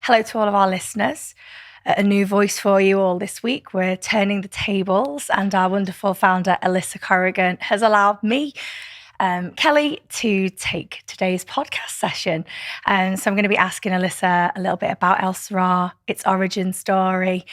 Hello to all of our listeners. A new voice for you all this week. We're turning the tables, and our wonderful founder, Elissa Corrigan, has allowed me, Kelly, to take today's podcast session. So I'm going to be asking Elissa a little bit about Elle-Sera, its origin story,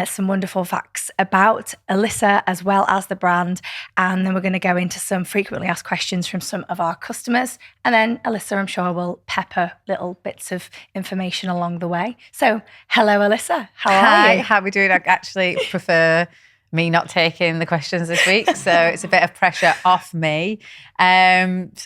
some wonderful facts about Elissa as well as the brand. And then we're going to go into some frequently asked questions from some of our customers. And then Elissa, I'm sure, will pepper little bits of information along the way. So hello, Elissa. How are you? How are we doing? I actually prefer me not taking the questions this week, so it's a bit of pressure off me. So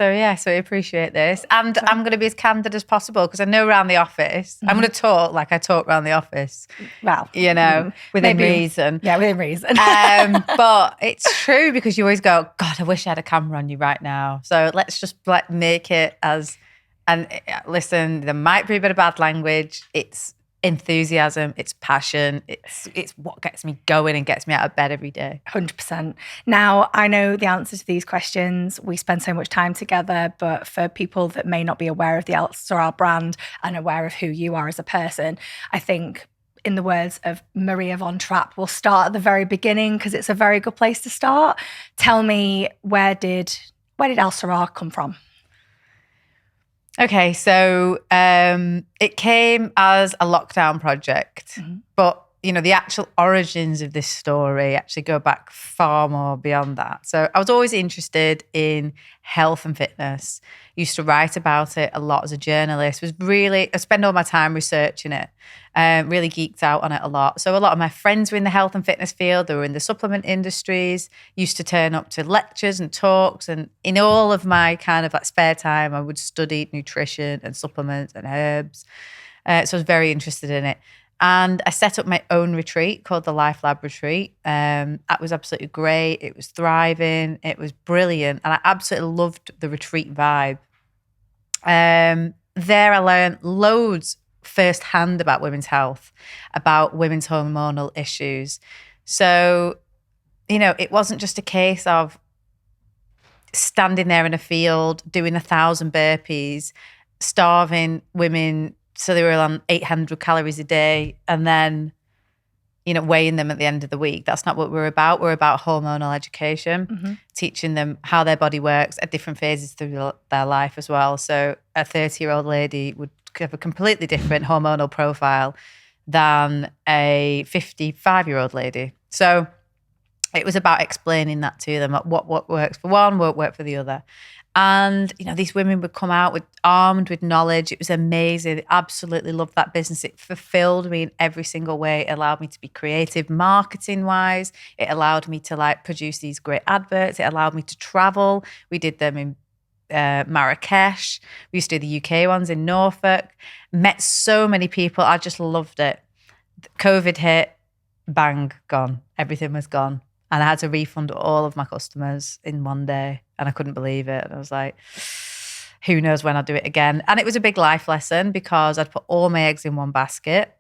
I appreciate this, and I'm going to be as candid as possible because I know around the office, I'm going to talk like I talk around the office. Well, within reason. Yeah, within reason. But it's true because you always go, God, I wish I had a camera on you right now. So let's just make it as. And listen, there might be a bit of bad language. It's enthusiasm, it's passion, it's what gets me going and gets me out of bed every day. 100%. Now, I know the answer to these questions. We spend so much time together, but for people that may not be aware of the Elle-Sera brand and aware of who you are as a person, I think, in the words of Maria von Trapp, we'll start at the very beginning because it's a very good place to start. Tell me, where did Elle-Sera come from? Okay, so it came as a lockdown project, but the actual origins of this story actually go back far more beyond that. So I was always interested in health and fitness. Used to write about it a lot as a journalist. I spend all my time researching it. Really geeked out on it a lot. So a lot of my friends were in the health and fitness field. They were in the supplement industries. Used to turn up to lectures and talks. And in all of my kind of spare time, I would study nutrition and supplements and herbs. So I was very interested in it. And I set up my own retreat called the Life Lab Retreat. That was absolutely great. It was thriving. It was brilliant. And I absolutely loved the retreat vibe. There I learned loads firsthand about women's health, about women's hormonal issues. So, it wasn't just a case of standing there in a field, doing 1,000 burpees, starving women so they were on 800 calories a day and then, weighing them at the end of the week. That's not what we're about. We're about hormonal education, teaching them how their body works at different phases through their life as well. So a 30-year-old lady would have a completely different hormonal profile than a 55-year-old lady. So it was about explaining that to them, what works for one won't work for the other. And, these women would come out armed with knowledge. It was amazing. I absolutely loved that business. It fulfilled me in every single way. It allowed me to be creative marketing-wise. It allowed me to produce these great adverts. It allowed me to travel. We did them in Marrakesh. We used to do the UK ones in Norfolk. Met so many people. I just loved it. COVID hit, bang, gone. Everything was gone. And I had to refund all of my customers in one day. And I couldn't believe it. And I was like, who knows when I'll do it again. And it was a big life lesson because I'd put all my eggs in one basket.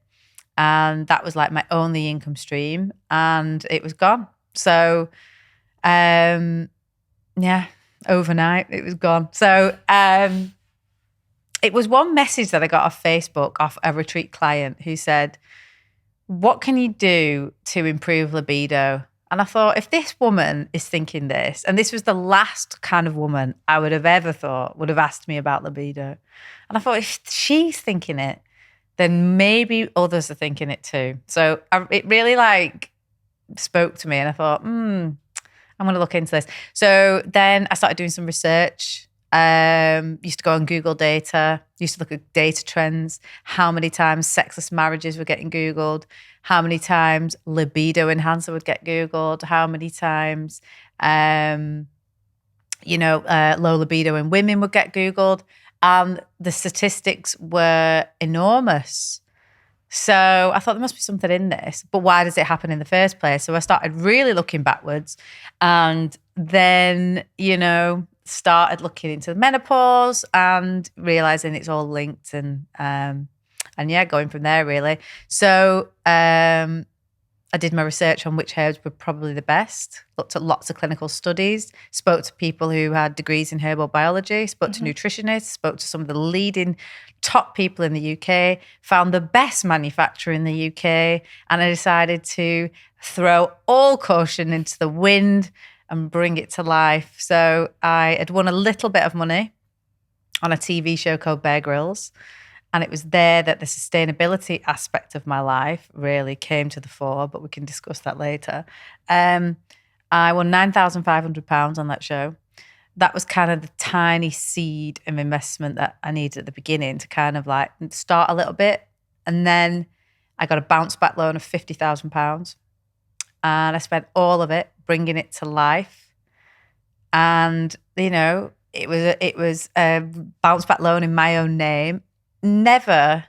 And that was my only income stream. And it was gone. So, overnight it was gone. So it was one message that I got off Facebook off a retreat client who said, what can you do to improve libido? And I thought, if this woman is thinking this, and this was the last kind of woman I would have ever thought would have asked me about libido. And I thought, if she's thinking it, then maybe others are thinking it too. So it really spoke to me and I thought, I'm going to look into this. So then I started doing some research. Used to go on Google data, used to look at data trends, how many times sexless marriages were getting Googled, how many times libido enhancer would get Googled, how many times, low libido in women would get Googled. And the statistics were enormous. So I thought there must be something in this, but why does it happen in the first place? So I started really looking backwards and then, started looking into the menopause and realizing it's all linked and going from there really. So I did my research on which herbs were probably the best, looked at lots of clinical studies, spoke to people who had degrees in herbal biology, spoke to nutritionists, spoke to some of the leading top people in the UK, found the best manufacturer in the UK, and I decided to throw all caution into the wind and bring it to life. So I had won a little bit of money on a TV show called Bear Grylls. And it was there that the sustainability aspect of my life really came to the fore, but we can discuss that later. I won £9,500 on that show. That was kind of the tiny seed of investment that I needed at the beginning to kind of like start a little bit. And then I got a bounce back loan of £50,000. And I spent all of it bringing it to life. And, you know, it was a bounce back loan in my own name. Never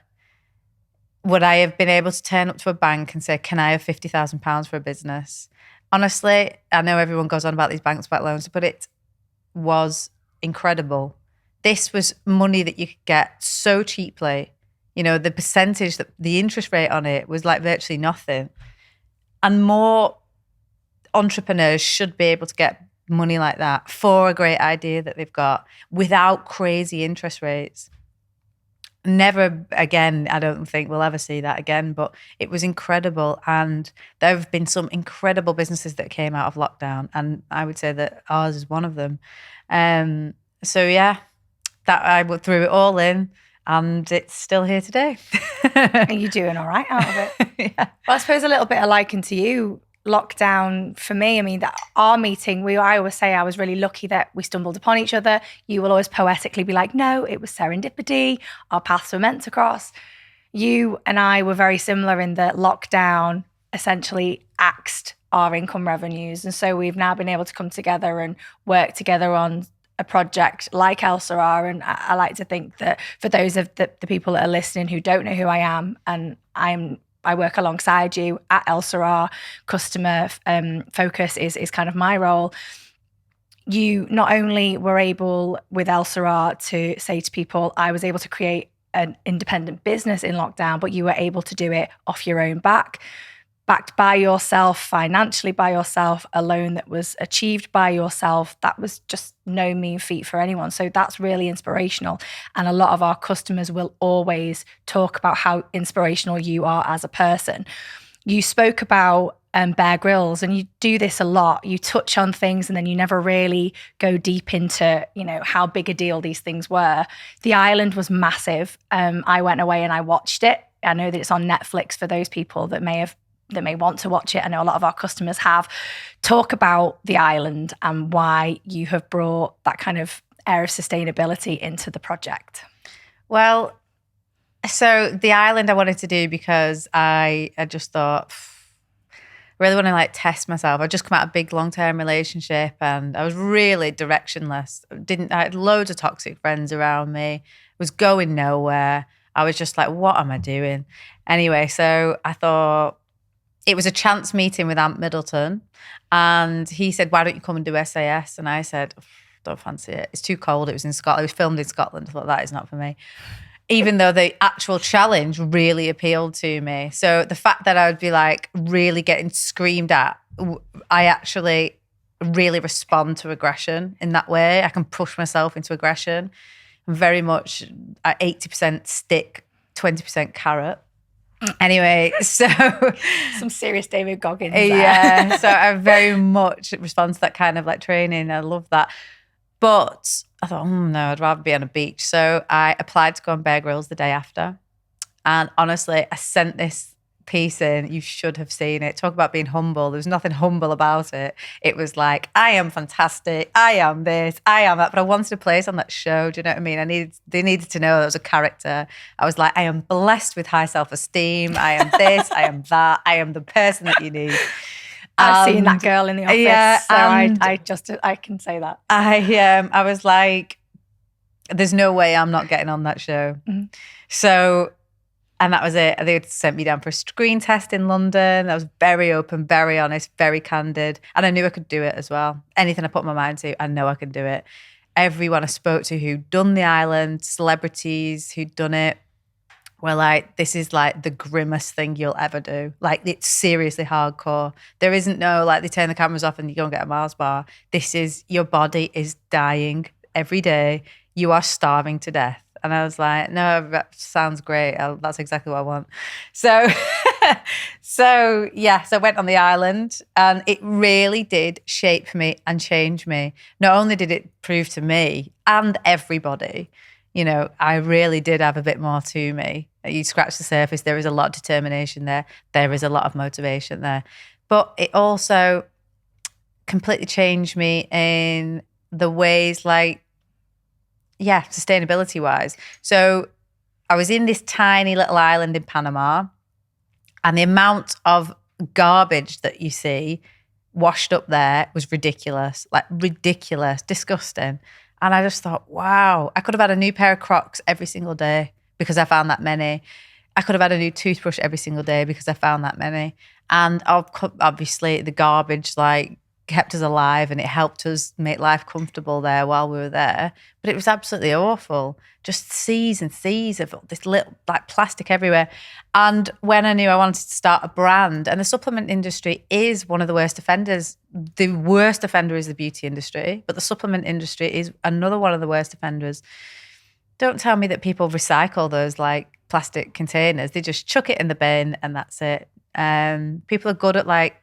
would I have been able to turn up to a bank and say, can I have £50,000 for a business? Honestly, I know everyone goes on about these bounce back loans, but it was incredible. This was money that you could get so cheaply. You know, the percentage, that the interest rate on it was like virtually nothing. And more entrepreneurs should be able to get money like that for a great idea that they've got without crazy interest rates. Never again, I don't think we'll ever see that again, but it was incredible. And there have been some incredible businesses that came out of lockdown, and I would say that ours is one of them. So yeah, that I threw it all in, and it's still here today. Are you doing all right out of it? Yeah. Well, I suppose a little bit of liken to you. Lockdown for me, I mean, our meeting, I always say I was really lucky that we stumbled upon each other. You will always poetically be like, no, it was serendipity. Our paths were meant to cross. You and I were very similar in that lockdown essentially axed our income revenues. And so we've now been able to come together and work together on a project like Elle-Sera. And I like to think that for those of the people that are listening who don't know who I am, and I work alongside you at Elle-Sera. Customer focus is kind of my role. You not only were able with Elle-Sera to say to people, I was able to create an independent business in lockdown, but you were able to do it off your own back, backed by yourself, financially by yourself, a loan that was achieved by yourself. That was just no mean feat for anyone. So that's really inspirational. And a lot of our customers will always talk about how inspirational you are as a person. You spoke about Bear Grylls, and you do this a lot. You touch on things and then you never really go deep into, you know, how big a deal these things were. The Island was massive. I went away and I watched it. I know that it's on Netflix for those people that may want to watch it. I know a lot of our customers have. Talk about the Island and why you have brought that kind of air of sustainability into the project. Well, so the Island I wanted to do because I just thought, really want to like test myself. I'd just come out of a big long-term relationship and I was really directionless. I had loads of toxic friends around me, was going nowhere. I was just like, what am I doing? Anyway, so I thought, it was a chance meeting with Ant Middleton, and he said, why don't you come and do SAS? And I said, don't fancy it. It's too cold. It was in Scotland. It was filmed in Scotland. I thought, that is not for me. Even though the actual challenge really appealed to me. So the fact that I would be like really getting screamed at, I actually really respond to aggression in that way. I can push myself into aggression. I'm very much at 80% stick, 20% carrot. Anyway, so some serious David Goggins. Yeah, so I very much respond to that kind of like training. I love that. But I thought, no, I'd rather be on a beach. So I applied to go on Bear Grylls the day after. And honestly, I sent this piece in. You should have seen it. Talk about being humble. There was nothing humble about it. It was like, I am fantastic. I am this. I am that. But I wanted a place on that show. Do you know what I mean? They needed to know that I was a character. I was like, I am blessed with high self-esteem. I am this. I am that. I am the person that you need. I've seen that girl in the office. Yeah, so I can say that. I was like, there's no way I'm not getting on that show. Mm-hmm. So, and that was it. They sent me down for a screen test in London. I was very open, very honest, very candid. And I knew I could do it as well. Anything I put my mind to, I know I could do it. Everyone I spoke to who'd done the Island, celebrities who'd done it, were like, this is like the grimmest thing you'll ever do. Like, it's seriously hardcore. There isn't no, like, they turn the cameras off and you go and get a Mars bar. This is, your body is dying every day. You are starving to death. And I was like, no, that sounds great. That's exactly what I want. So, so I went on the island, and it really did shape me and change me. Not only did it prove to me and everybody, you know, I really did have a bit more to me. You scratch the surface, there is a lot of determination there. There is a lot of motivation there. But it also completely changed me in the ways, like, sustainability wise. So I was in this tiny little island in Panama, and the amount of garbage that you see washed up there was ridiculous, disgusting. And I just thought, wow, I could have had a new pair of Crocs every single day because I found that many. I could have had a new toothbrush every single day because I found that many. And obviously the garbage, like, kept us alive, and it helped us make life comfortable there while we were there. But it was absolutely awful. Just seas and seas of this little, like, plastic everywhere. And when I knew I wanted to start a brand, and the supplement industry is one of the worst offenders. The worst offender is the beauty industry, but the supplement industry is another one of the worst offenders. Don't tell me that people recycle those, like, plastic containers. They just chuck it in the bin and that's it. People are good at, like,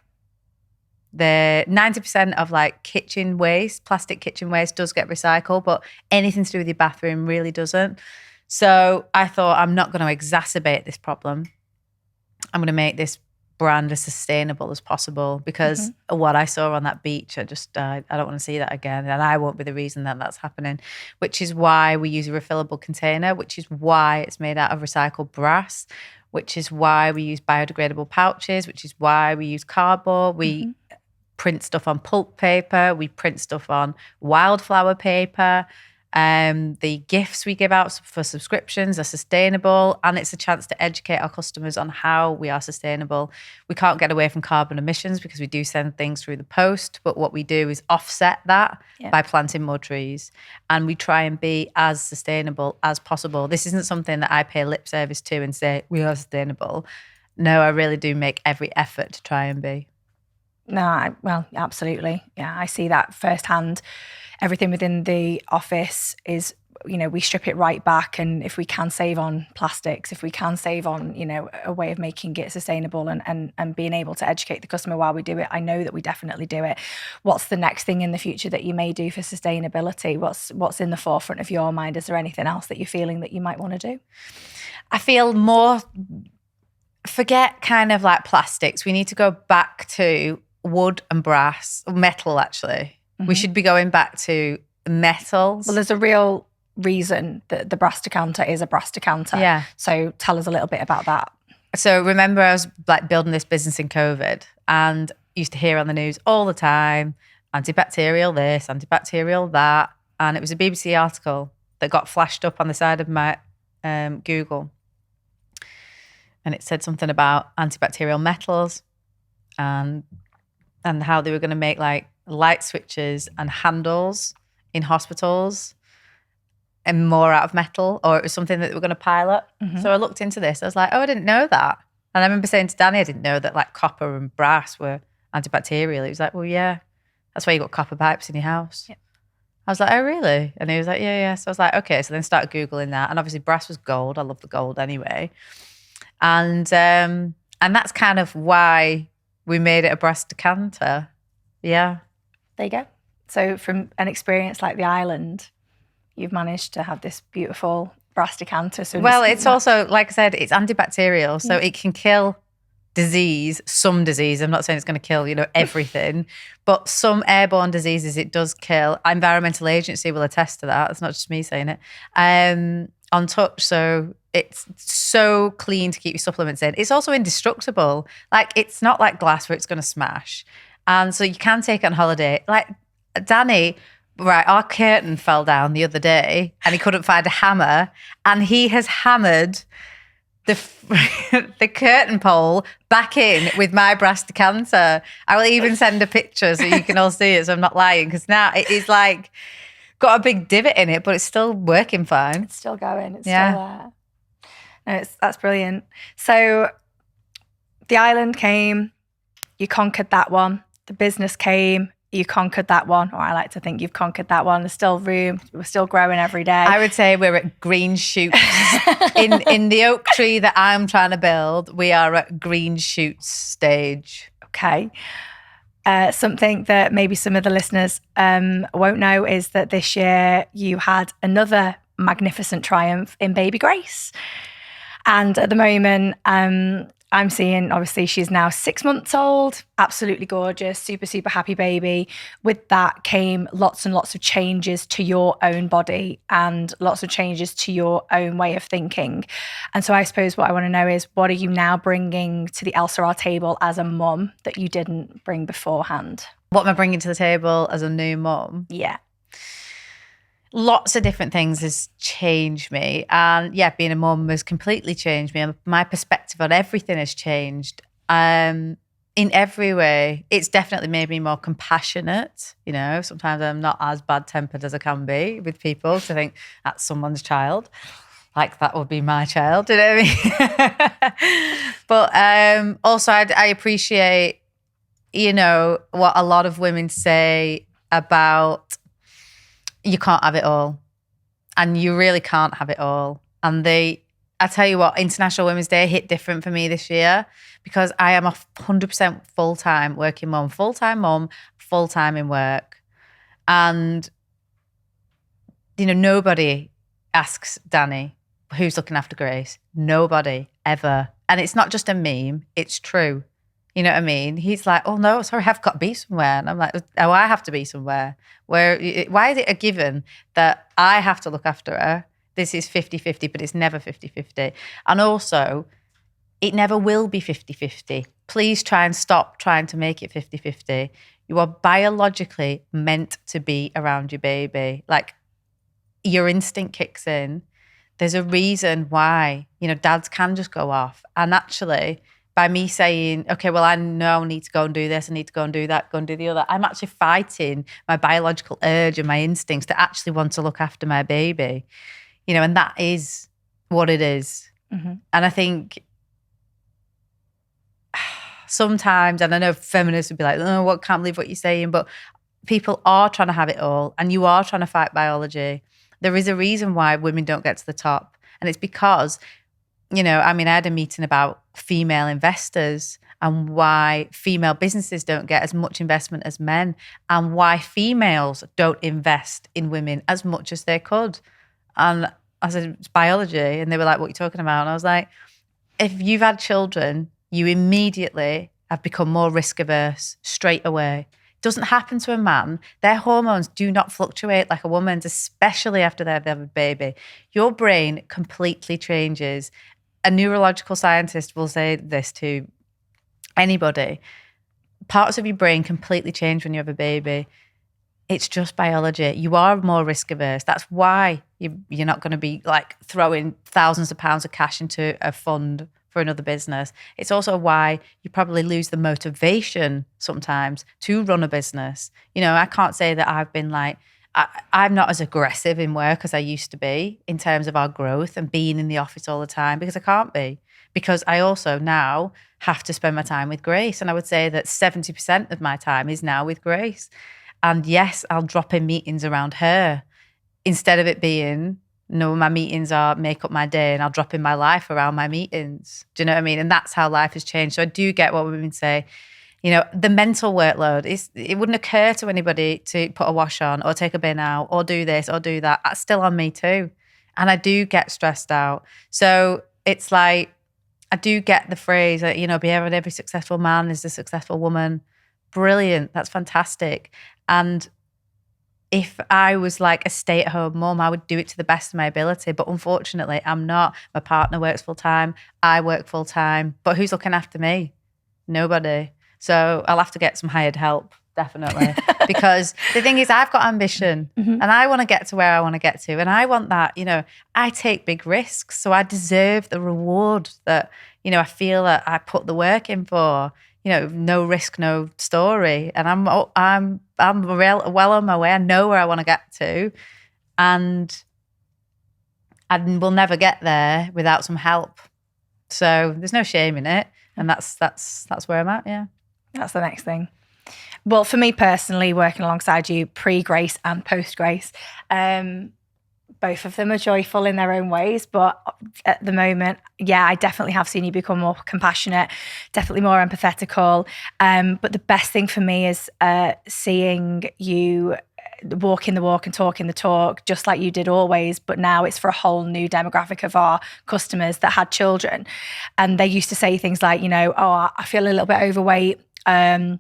the 90% of, like, kitchen waste, plastic kitchen waste does get recycled, but anything to do with your bathroom really doesn't. So I thought, I'm not going to exacerbate this problem. I'm going to make this brand as sustainable as possible, because what I saw on that beach, I don't want to see that again. And I won't be the reason that that's happening, which is why we use a refillable container, which is why it's made out of recycled brass, which is why we use biodegradable pouches, which is why we use cardboard. We print stuff on pulp paper. We print stuff on wildflower paper. The gifts we give out for subscriptions are sustainable, and it's a chance to educate our customers on how we are sustainable. We can't get away from carbon emissions because we do send things through the post, but what we do is offset that by planting more trees, and we try and be as sustainable as possible. This isn't something that I pay lip service to and say, we are sustainable. No, I really do make every effort to try and be. No, well, absolutely. Yeah, I see that firsthand. Everything within the office is, you know, we strip it right back. And if we can save on plastics, if we can save on, you know, a way of making it sustainable and being able to educate the customer while we do it, I know that we definitely do it. What's the next thing in the future that you may do for sustainability? What's in the forefront of your mind? Is there anything else that you're feeling that you might want to do? I feel more, forget kind of like plastics. We need to go back to wood and brass, metal actually. We should be going back to metals. Well, there's a real reason that the brass decanter is a brass decanter. Yeah. So tell us a little bit about that. So remember, I was, like, building this business in COVID, and used to hear on the news all the time, antibacterial this, antibacterial that. And it was a BBC article that got flashed up on the side of my Google. And it said something about antibacterial metals and how they were going to make, like, light switches and handles in hospitals and more out of metal, or it was something that they were going to pilot. So I looked into this. I was like, oh, I didn't know that. And I remember saying to Danny, I didn't know that, like, copper and brass were antibacterial. He was like, well, yeah, that's why you got copper pipes in your house. Yep. I was like, oh, really? And he was like, yeah. So I was like, okay. So then started Googling that. And obviously brass was gold. I love the gold anyway. And that's kind of why we made it a brass decanter. Yeah. There you go. So from an experience like the island, you've managed to have this beautiful brass decanter. So well, it's also, like I said, it's antibacterial. So it can kill disease, some disease. I'm not saying it's going to kill, you know, everything, but some airborne diseases it does kill. Environmental Agency will attest to that. It's not just me saying it. On touch. So it's so clean to keep your supplements in. It's also indestructible. Like, it's not like glass where it's going to smash. And so you can take it on holiday. Like, Danny, right, our curtain fell down the other day and he couldn't find a hammer, and he has hammered the curtain pole back in with my brass decanter. I will even send a picture so you can all see it, so I'm not lying, because now it is, like, got a big divot in it, but it's still working fine. It's still going. It's still there. No, that's brilliant. So the island came, you conquered that one. The business came, you conquered that one. Or I like to think you've conquered that one. There's still room. We're still growing every day. I would say we're at green shoots. in the oak tree that I'm trying to build, we are at green shoots stage. Okay. Something that maybe some of the listeners won't know is that this year you had another magnificent triumph in baby Grace. And at the moment, I'm seeing, obviously, she's now 6 months old, absolutely gorgeous, super, super happy baby. With that came lots and lots of changes to your own body and lots of changes to your own way of thinking. And so I suppose what I want to know is, what are you now bringing to the Elle-Sera table as a mum that you didn't bring beforehand? What am I bringing to the table as a new mum? Yeah. Lots of different things has changed me. And yeah, being a mum has completely changed me. My perspective on everything has changed. In every way. It's definitely made me more compassionate. You know, sometimes I'm not as bad-tempered as I can be with people to think that's someone's child. Like that would be my child, you know what I mean? But also I appreciate, you know, what a lot of women say about you can't have it all. And you really can't have it all. And I tell you what, International Women's Day hit different for me this year because I am a 100% full-time working mum, full-time in work. And, you know, nobody asks Danny who's looking after Grace. Nobody, ever. And it's not just a meme, it's true. You know what I mean? He's like, oh no, sorry, I've got to be somewhere. And I'm like, oh, I have to be somewhere. Why is it a given that I have to look after her? This is 50-50, but it's never 50-50. And also, it never will be 50-50. Please try and stop trying to make it 50-50. You are biologically meant to be around your baby. Like, your instinct kicks in. There's a reason why, you know, dads can just go off. And actually, by me saying, okay, well, I know I need to go and do this, I need to go and do that, go and do the other, I'm actually fighting my biological urge and my instincts to actually want to look after my baby, you know, and that is what it is. Mm-hmm. And I think sometimes, and I know feminists would be like, oh, what, can't believe what you're saying, but people are trying to have it all and you are trying to fight biology. There is a reason why women don't get to the top. And it's because, you know, I mean, I had a meeting about female investors and why female businesses don't get as much investment as men and why females don't invest in women as much as they could. And I said, it's biology. And they were like, what are you talking about? And I was like, if you've had children, you immediately have become more risk averse straight away. It doesn't happen to a man. Their hormones do not fluctuate like a woman's, especially after they've had a baby. Your brain completely changes. A neurological scientist will say this to anybody. Parts of your brain completely change when you have a baby. It's just biology. You are more risk averse. That's why you're not going to be like throwing thousands of pounds of cash into a fund for another business. It's also why you probably lose the motivation sometimes to run a business. You know, I can't say that I've been like, I'm not as aggressive in work as I used to be in terms of our growth and being in the office all the time because I can't be. Because I also now have to spend my time with Grace. And I would say that 70% of my time is now with Grace. And yes, I'll drop in meetings around her instead of it being, no, my meetings are make up my day and I'll drop in my life around my meetings. Do you know what I mean? And that's how life has changed. So I do get what women say. You know, the mental workload, it wouldn't occur to anybody to put a wash on or take a bin out or do this or do that. That's still on me too. And I do get stressed out. So it's like, I do get the phrase that, you know, behind every successful man is a successful woman. Brilliant. That's fantastic. And if I was like a stay-at-home mum, I would do it to the best of my ability. But unfortunately, I'm not. My partner works full-time. I work full-time. But who's looking after me? Nobody. So I'll have to get some hired help, definitely. Because the thing is, I've got ambition and I want to get to where I want to get to. And I want that, you know, I take big risks. So I deserve the reward that, you know, I feel that I put the work in for, you know, no risk, no story. And I'm well on my way. I know where I want to get to. And and we'll never get there without some help. So there's no shame in it. And that's where I'm at, yeah. That's the next thing. Well, for me personally, working alongside you, pre-Grace and post-Grace, both of them are joyful in their own ways. But at the moment, yeah, I definitely have seen you become more compassionate, definitely more empathetical. But the best thing for me is seeing you walking the walk and talking the talk, just like you did always. But now it's for a whole new demographic of our customers that had children. And they used to say things like, you know, oh, I feel a little bit overweight. I'm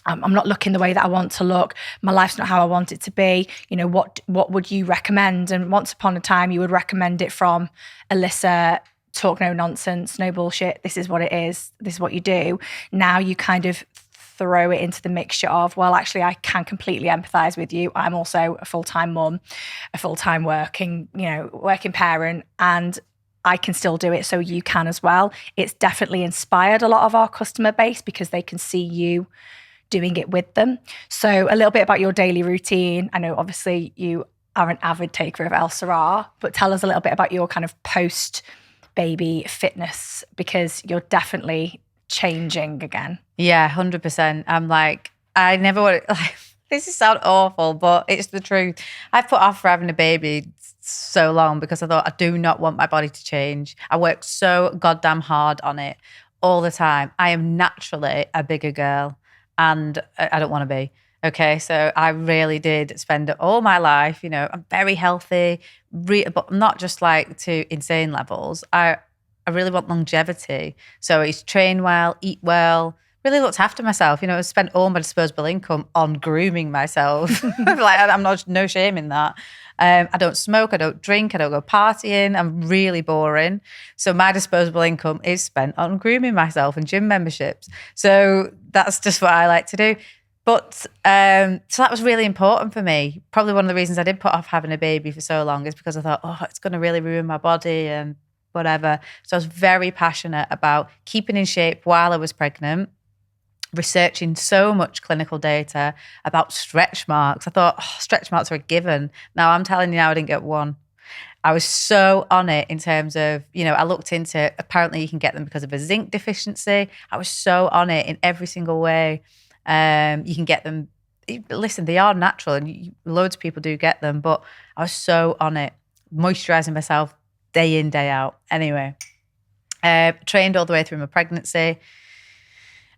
not looking the way that I want to look. My life's not how I want it to be. You know, what would you recommend? And once upon a time, you would recommend it from Elissa, talk no nonsense, no bullshit. This is what it is. This is what you do. Now you kind of throw it into the mixture of, well, actually, I can completely empathize with you. I'm also a full-time mum, a full-time working parent, and I can still do it, so you can as well. It's definitely inspired a lot of our customer base because they can see you doing it with them. So a little bit about your daily routine. I know obviously you are an avid taker of Elle-Sera, but tell us a little bit about your kind of post-baby fitness, because you're definitely changing again. Yeah, 100%. I'm like, I never want to, like, this is sound awful, but it's the truth. I've put off for having a baby so long because I thought I do not want my body to change. I worked so goddamn hard on it all the time. I am naturally a bigger girl and I don't want to be. Okay, so I really did spend all my life, you know, I'm very healthy, but not just like to insane levels. I really want longevity. So it's train well, eat well, really looked after myself. You know, I spent all my disposable income on grooming myself. Like, I'm no shame in that. I don't smoke, I don't drink, I don't go partying. I'm really boring. So my disposable income is spent on grooming myself and gym memberships. So that's just what I like to do. But so that was really important for me. Probably one of the reasons I did put off having a baby for so long is because I thought, oh, it's going to really ruin my body and whatever. So I was very passionate about keeping in shape while I was pregnant, researching so much clinical data about stretch marks. I thought, oh, stretch marks are a given. Now I'm telling you now, I didn't get one. I was so on it in terms of, you know, I looked into, apparently you can get them because of a zinc deficiency. I was so on it in every single way. You can get them, listen, they are natural and loads of people do get them, but I was so on it, moisturizing myself day in, day out. Anyway, trained all the way through my pregnancy.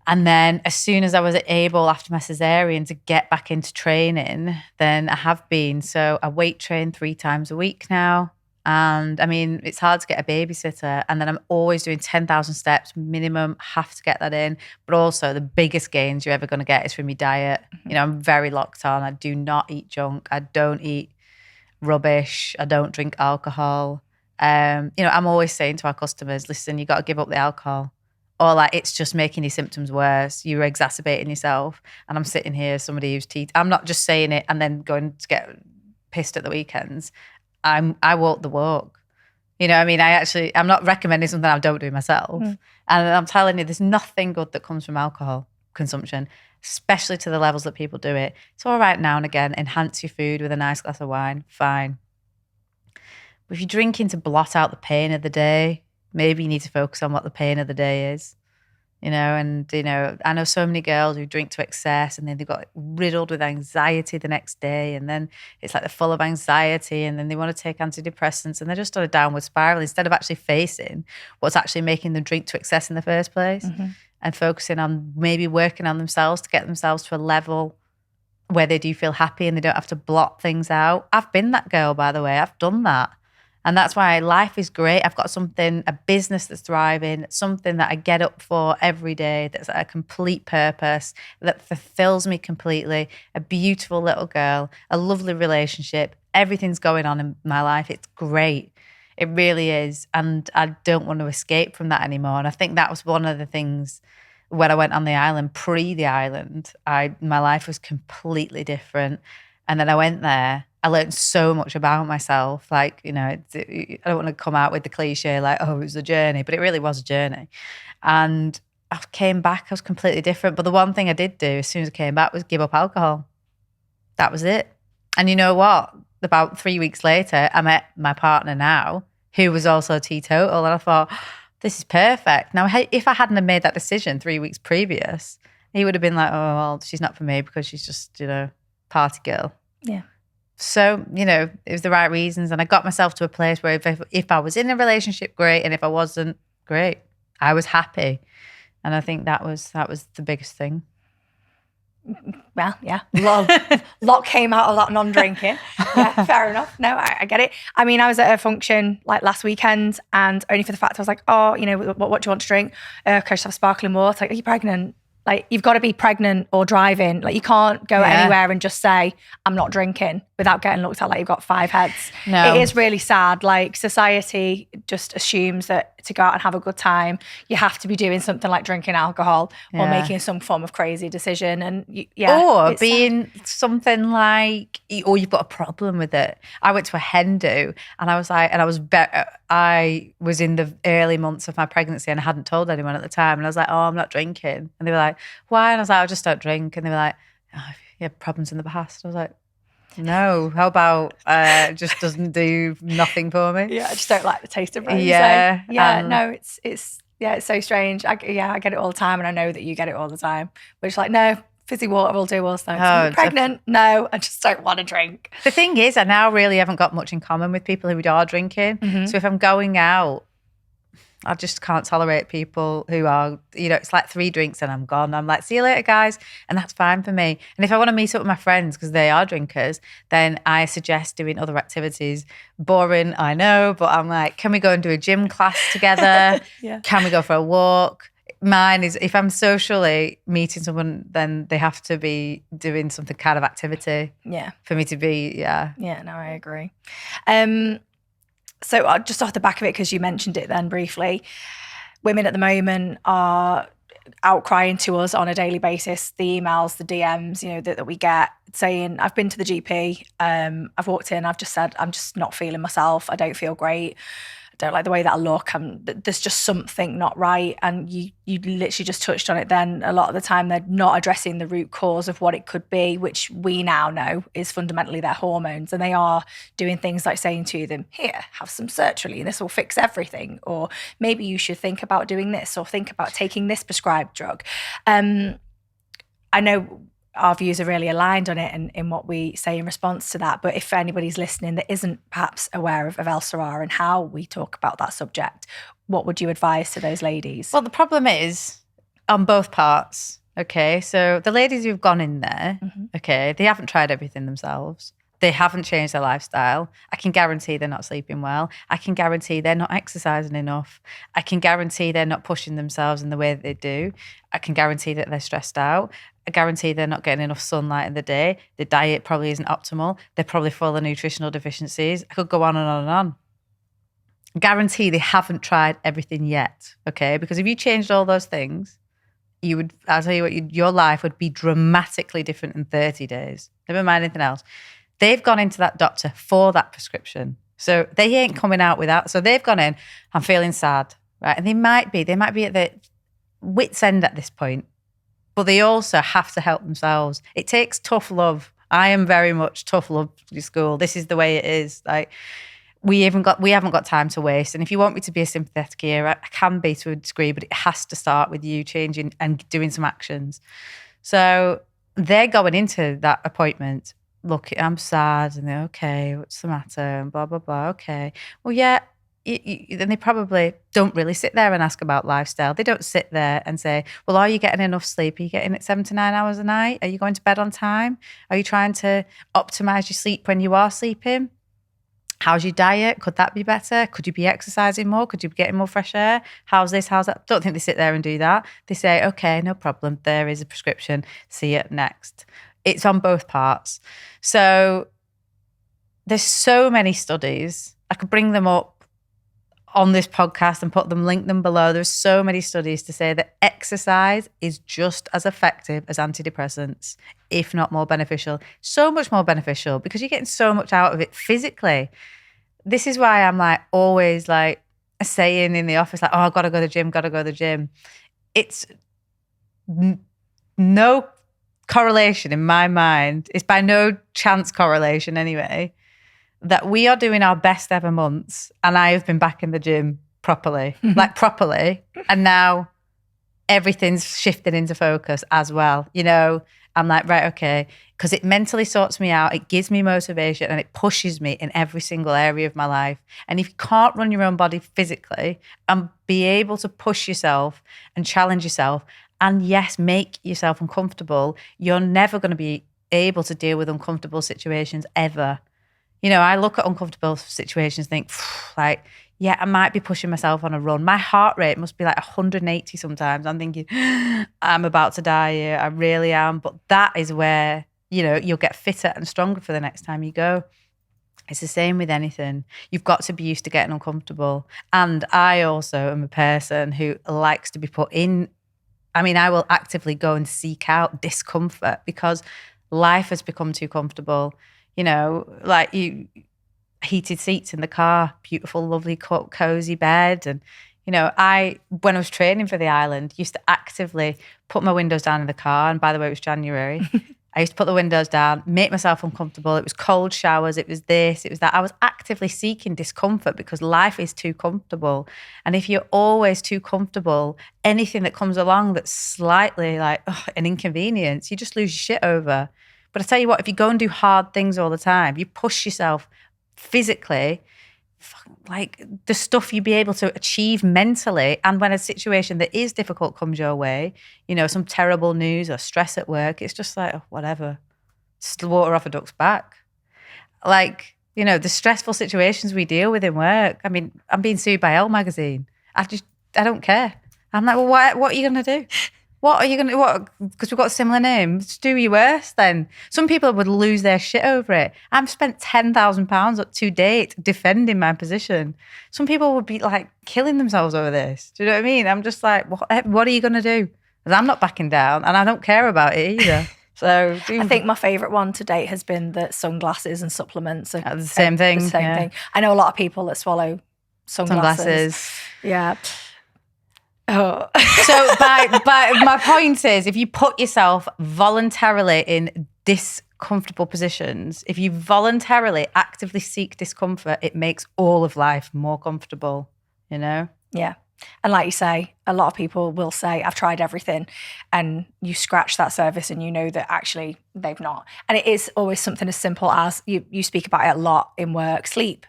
And then as soon as I was able after my cesarean to get back into training, then I have been. So I weight train 3 times a week now. And I mean, it's hard to get a babysitter. And then I'm always doing 10,000 steps minimum, have to get that in. But also the biggest gains you're ever going to get is from your diet. Mm-hmm. You know, I'm very locked on. I do not eat junk. I don't eat rubbish. I don't drink alcohol. You know, I'm always saying to our customers, listen, you got to give up the alcohol. Or like, it's just making your symptoms worse. You're exacerbating yourself. And I'm sitting here, somebody who's I'm not just saying it and then going to get pissed at the weekends. I walk the walk. You know, I mean, I'm not recommending something I don't do myself. And I'm telling you, there's nothing good that comes from alcohol consumption, especially to the levels that people do it. It's all right now and again, enhance your food with a nice glass of wine, fine. But if you're drinking to blot out the pain of the day, maybe you need to focus on what the pain of the day is, you know. And, you know, I know so many girls who drink to excess and then they've got riddled with anxiety the next day. And then it's like they're full of anxiety and then they want to take antidepressants and they're just on a downward spiral instead of actually facing what's actually making them drink to excess in the first place and focusing on maybe working on themselves to get themselves to a level where they do feel happy and they don't have to blot things out. I've been that girl, by the way. I've done that. And that's why life is great. I've got a business that's thriving, something that I get up for every day, that's a complete purpose, that fulfills me completely, a beautiful little girl, a lovely relationship. Everything's going on in my life. It's great. It really is. And I don't want to escape from that anymore. And I think that was one of the things when I went on the island, the island, my life was completely different. And then I went there. I learned so much about myself. Like, you know, I don't want to come out with the cliche like, oh, it was a journey, but it really was a journey. And I came back, I was completely different. But the one thing I did do as soon as I came back was give up alcohol. That was it. And you know what? about 3 weeks later, I met my partner now, who was also teetotal. And I thought, this is perfect. Now, if I hadn't have made that decision 3 weeks previous, he would have been like, oh, well, she's not for me because she's just, party girl. Yeah. So, it was the right reasons. And I got myself to a place where if I was in a relationship, great. And if I wasn't, great. I was happy. And I think that was the biggest thing. Well, yeah, lot came out of that non-drinking. Yeah, fair enough. No, I get it. I mean, I was at a function like last weekend, and only for the fact I was like, oh, what do you want to drink? Okay, just have sparkling water. Like, are you pregnant? Like, you've got to be pregnant or driving. Like, you can't go anywhere and just say, I'm not drinking without getting looked at like you've got 5 heads. No. It is really sad. like society just assumes that to go out and have a good time, you have to be doing something like drinking alcohol or making some form of crazy decision. And or being something like, or you've got a problem with it. I went to a hen do and I was like, I was in the early months of my pregnancy and I hadn't told anyone at the time. And I was like, oh, I'm not drinking. And they were like, why? And I was like, I just don't drink. And they were like, oh, you had problems in the past. I was like, no, how about it just doesn't do nothing for me? Yeah, I just don't like the taste of rosé. No, it's so strange. I get it all the time, and I know that you get it all the time. But it's like, no, fizzy water will do us. No, pregnant? No, I just don't want to drink. The thing is, I now really haven't got much in common with people who are drinking. Mm-hmm. So if I'm going out, I just can't tolerate people who are, it's like 3 drinks and I'm gone. I'm like, see you later, guys. And that's fine for me. And if I want to meet up with my friends because they are drinkers, then I suggest doing other activities. Boring, I know, but I'm like, can we go and do a gym class together? Can we go for a walk? Mine is, if I'm socially meeting someone, then they have to be doing something kind of activity. Yeah. For me to be, Yeah, no, I agree. So just off the back of it, because you mentioned it then briefly, women at the moment are outcrying to us on a daily basis, the emails, the DMs, that we get saying, I've been to the GP, I've walked in, I've just said, I'm just not feeling myself, I don't feel great, I don't like the way that I look, there's just something not right. And you literally just touched on it then. A lot of the time they're not addressing the root cause of what it could be, which we now know is fundamentally their hormones. And they are doing things like saying to them, here, have some sertraline, this will fix everything. Or maybe you should think about doing this, or think about taking this prescribed drug. I know our views are really aligned on it and in what we say in response to that. But if anybody's listening that isn't perhaps aware of Elle-Sera and how we talk about that subject, what would you advise to those ladies? Well, the problem is on both parts, okay? So the ladies who've gone in there, okay, they haven't tried everything themselves. They haven't changed their lifestyle. I can guarantee they're not sleeping well. I can guarantee they're not exercising enough. I can guarantee they're not pushing themselves in the way that they do. I can guarantee that they're stressed out. I guarantee they're not getting enough sunlight in the day. The diet probably isn't optimal. They're probably full of nutritional deficiencies. I could go on and on and on. I guarantee they haven't tried everything yet, okay? Because if you changed all those things, I'll tell you what, your life would be dramatically different in 30 days. Never mind anything else. They've gone into that doctor for that prescription. So they ain't coming out without. So they've gone in, I'm feeling sad, right? And they might be at the wit's end at this point, but they also have to help themselves. It takes tough love. I am very much tough love school. This is the way it is. Like, we haven't got time to waste. And if you want me to be a sympathetic ear, I can be to a degree, but it has to start with you changing and doing some actions. So they're going into that appointment, look, I'm sad, and they're okay, what's the matter, and blah, blah, blah, okay. Well, yeah, then they probably don't really sit there and ask about lifestyle. They don't sit there and say, well, are you getting enough sleep? Are you getting 7 to 9 hours a night? Are you going to bed on time? Are you trying to optimize your sleep when you are sleeping? How's your diet? Could that be better? Could you be exercising more? Could you be getting more fresh air? How's this? How's that? Don't think they sit there and do that. They say, okay, no problem. There is a prescription. See you next. It's on both parts. So there's so many studies. I could bring them up on this podcast and link them below. There's so many studies to say that exercise is just as effective as antidepressants, if not more beneficial. So much more beneficial because you're getting so much out of it physically. This is why I'm like always like saying in the office, like, oh, I've got to go to the gym, It's no correlation in my mind. It's by no chance correlation anyway, that we are doing our best ever months, and I have been back in the gym properly, like properly, and now everything's shifted into focus as well. You know, I'm like, right, okay, because it mentally sorts me out, it gives me motivation, and it pushes me in every single area of my life. And if you can't run your own body physically and be able to push yourself and challenge yourself, and yes, make yourself uncomfortable, you're never going to be able to deal with uncomfortable situations ever. You know, I look at uncomfortable situations, think, like, yeah, I might be pushing myself on a run. My heart rate must be like 180 sometimes. I'm thinking, I'm about to die here. I really am. But that is where, you know, you'll get fitter and stronger for the next time you go. It's the same with anything. You've got to be used to getting uncomfortable. And I also am a person who likes to be put in. I mean, I will actively go and seek out discomfort because life has become too comfortable. You know, like heated seats in the car, beautiful, lovely, cozy bed. And, you know, when I was training for the island, used to actively put my windows down in the car. And by the way, it was January. I used to put the windows down, make myself uncomfortable. It was cold showers. It was this, it was that. I was actively seeking discomfort because life is too comfortable. And if you're always too comfortable, anything that comes along that's slightly like an inconvenience, you just lose your shit over. But I tell you what, if you go and do hard things all the time, you push yourself physically, like the stuff you'd be able to achieve mentally. And when a situation that is difficult comes your way, you know, some terrible news or stress at work, it's just like, whatever, just water off a duck's back. Like, you know, the stressful situations we deal with in work. I mean, I'm being sued by Elle magazine. I don't care. I'm like, well, what are you going to do? What are you going to, because we've got similar names, do you worse then? Some people would lose their shit over it. I've spent £10,000 to date defending my position. Some people would be like killing themselves over this. Do you know what I mean? I'm just like, what are you going to do? Because I'm not backing down and I don't care about it either. So I think my favourite one to date has been that sunglasses and supplements are the same thing. The same thing. I know a lot of people that swallow sunglasses. Yeah. Oh. So my point is, if you put yourself voluntarily in discomfortable positions, if you voluntarily actively seek discomfort, it makes all of life more comfortable, you know? Yeah. And like you say, a lot of people will say, I've tried everything, and you scratch that surface and you know that actually they've not. And it is always something as simple as, you speak about it a lot in work, sleep.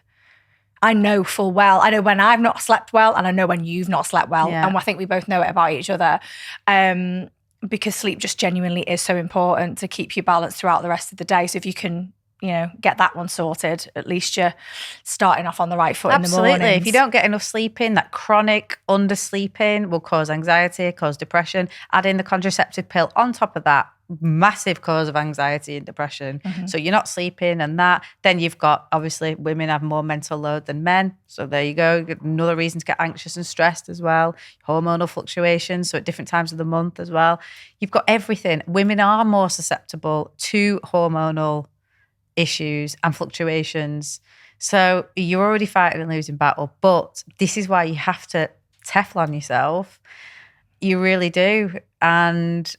I know full well. I know when I've not slept well, and I know when you've not slept well. Yeah. And I think we both know it about each other, because sleep just genuinely is so important to keep you balanced throughout the rest of the day. So if you can, you know, get that one sorted, at least you're starting off on the right foot in the morning. Absolutely. If you don't get enough sleeping, that chronic undersleeping will cause anxiety, cause depression. Add in the contraceptive pill on top of that, massive cause of anxiety and depression. Mm-hmm. So you're not sleeping and that. Then you've got, obviously, women have more mental load than men. So there you go. Another reason to get anxious and stressed as well. Hormonal fluctuations, so at different times of the month as well. You've got everything. Women are more susceptible to hormonal issues and fluctuations. So you're already fighting a losing battle. But this is why you have to Teflon yourself. You really do. And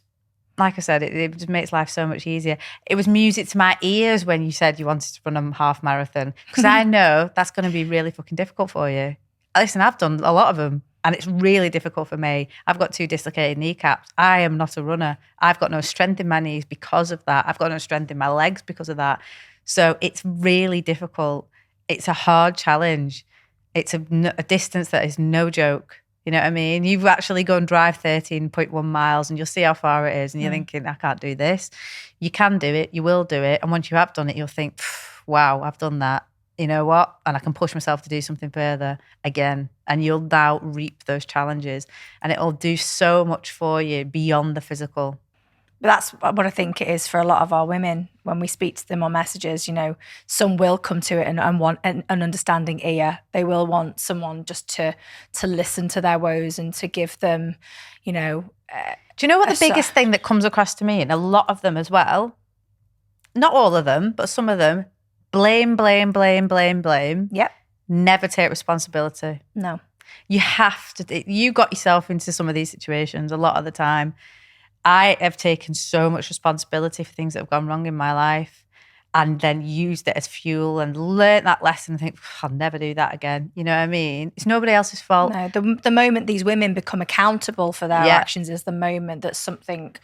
like I said, it just makes life so much easier. It was music to my ears when you said you wanted to run a half marathon, because I know that's going to be really fucking difficult for you. Listen, I've done a lot of them and it's really difficult for me. I've got 2 dislocated kneecaps. I am not a runner. I've got no strength in my knees because of that. I've got no strength in my legs because of that. So it's really difficult. It's a hard challenge. It's a distance that is no joke. You know what I mean? You've actually go and drive 13.1 miles and you'll see how far it is and you're thinking, I can't do this. You can do it. You will do it. And once you have done it, you'll think, wow, I've done that. You know what? And I can push myself to do something further again. And you'll now reap those challenges and it'll do so much for you beyond the physical. But that's what I think it is for a lot of our women. When we speak to them on messages, you know, some will come to it and want an understanding ear. They will want someone just to listen to their woes and to give them, you know. Do you know what the biggest thing that comes across to me, and a lot of them as well, not all of them, but some of them, blame. Yep. Never take responsibility. No. You have to. You got yourself into some of these situations a lot of the time. I have taken so much responsibility for things that have gone wrong in my life. and then used it as fuel and learnt that lesson and think, I'll never do that again. You know what I mean? It's nobody else's fault. No, the moment these women become accountable for their actions is the moment that something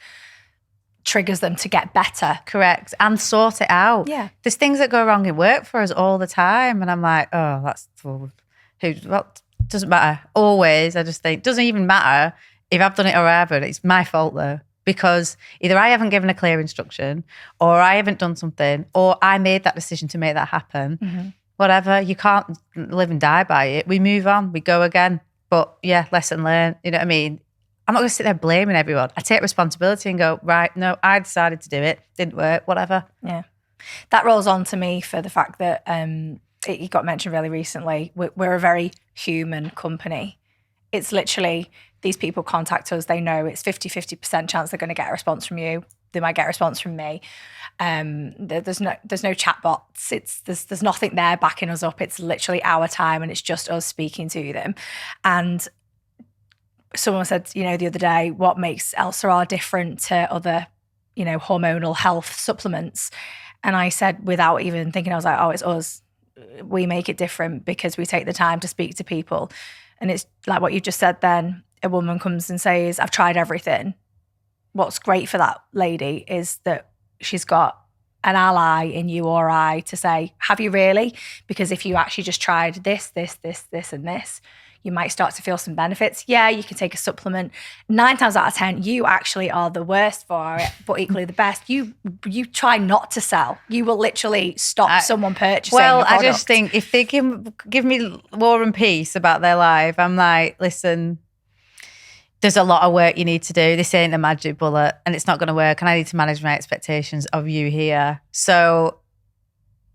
triggers them to get better. Correct. And sort it out. Yeah. There's things that go wrong in work for us all the time. And I'm like, oh, doesn't matter. Always. I just think, doesn't even matter if I've done it or I haven't. It's my fault though. Because either I haven't given a clear instruction or I haven't done something or I made that decision to make that happen. Mm-hmm. Whatever. You can't live and die by it. We move on. We go again. But yeah, lesson learned. You know what I mean? I'm not going to sit there blaming everyone. I take responsibility and go, right, no, I decided to do it. Didn't work, whatever. Yeah. That rolls on to me for the fact that it got mentioned really recently. We're a very human company. It's literally, these people contact us, they know it's 50% chance they're going to get a response from you. They might get a response from me. There's no chatbots. There's nothing there backing us up. It's literally our time and it's just us speaking to them. And someone said, the other day, what makes Elle-Sera different to other, hormonal health supplements? And I said, without even thinking, I was like, oh, it's us. We make it different because we take the time to speak to people. And it's like what you just said then, a woman comes and says, I've tried everything. What's great for that lady is that she's got an ally in you or I to say, have you really? Because if you actually just tried this, and this, you might start to feel some benefits. Yeah, you can take a supplement. 9 times out of 10, you actually are the worst for it, but equally the best. You try not to sell. You will literally stop someone purchasing your product. I just think if they can give me war and peace about their life, I'm like, listen, there's a lot of work you need to do. This ain't a magic bullet and it's not going to work. And I need to manage my expectations of you here. So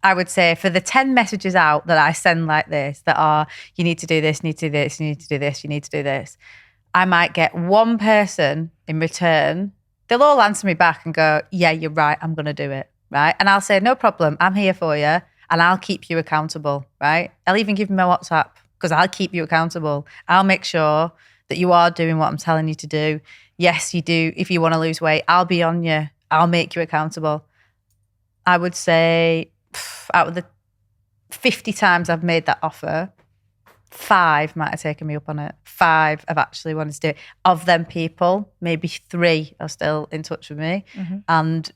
I would say for the 10 messages out that I send like this, that are, you need to do this, you need to do this, you need to do this, you need to do this, I might get one person in return. They'll all answer me back and go, yeah, you're right, I'm going to do it, right? And I'll say, no problem, I'm here for you and I'll keep you accountable, right? I'll even give you my WhatsApp because I'll keep you accountable. I'll make sure that you are doing what I'm telling you to do. Yes, you do. If you want to lose weight, I'll be on you. I'll make you accountable. I would say out of the 50 times I've made that offer, 5 might have taken me up on it. 5 have actually wanted to do it. Of them people, maybe 3 are still in touch with me. Mm-hmm. And,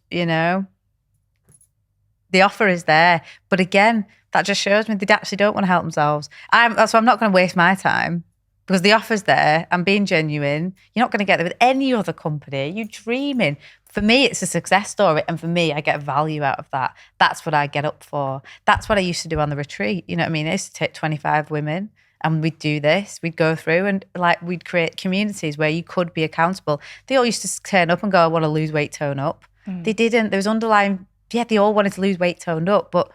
the offer is there. But again, that just shows me they actually don't want to help themselves. So I'm not going to waste my time because the offer's there. I'm being genuine. You're not going to get there with any other company. You're dreaming. For me, it's a success story. And for me, I get value out of that. That's what I get up for. That's what I used to do on the retreat. You know what I mean? I used to take 25 women and we'd do this. We'd go through and we'd create communities where you could be accountable. They all used to turn up and go, I want to lose weight, tone up. They didn't. There was underlying, they all wanted to lose weight, toned up, but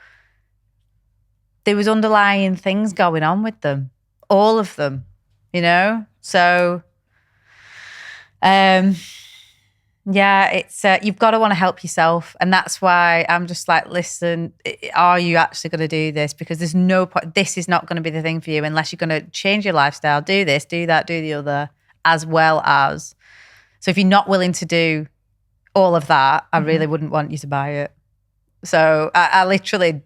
there was underlying things going on with them. All of them, So, it's you've got to want to help yourself, and that's why I'm just like, listen, are you actually going to do this? Because there's no point. This is not going to be the thing for you unless you're going to change your lifestyle, do this, do that, do the other, as well as. So if you're not willing to do all of that, I really wouldn't want you to buy it. So I literally.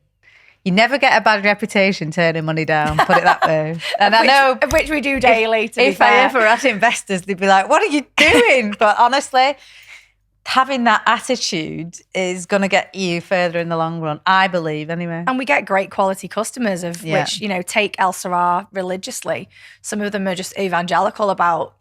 You never get a bad reputation turning money down, put it that way. And I know... Which we do daily, if I ever had investors, they'd be like, what are you doing? But honestly, having that attitude is going to get you further in the long run, I believe, anyway. And we get great quality customers of which, take Elle-Sera religiously. Some of them are just evangelical about,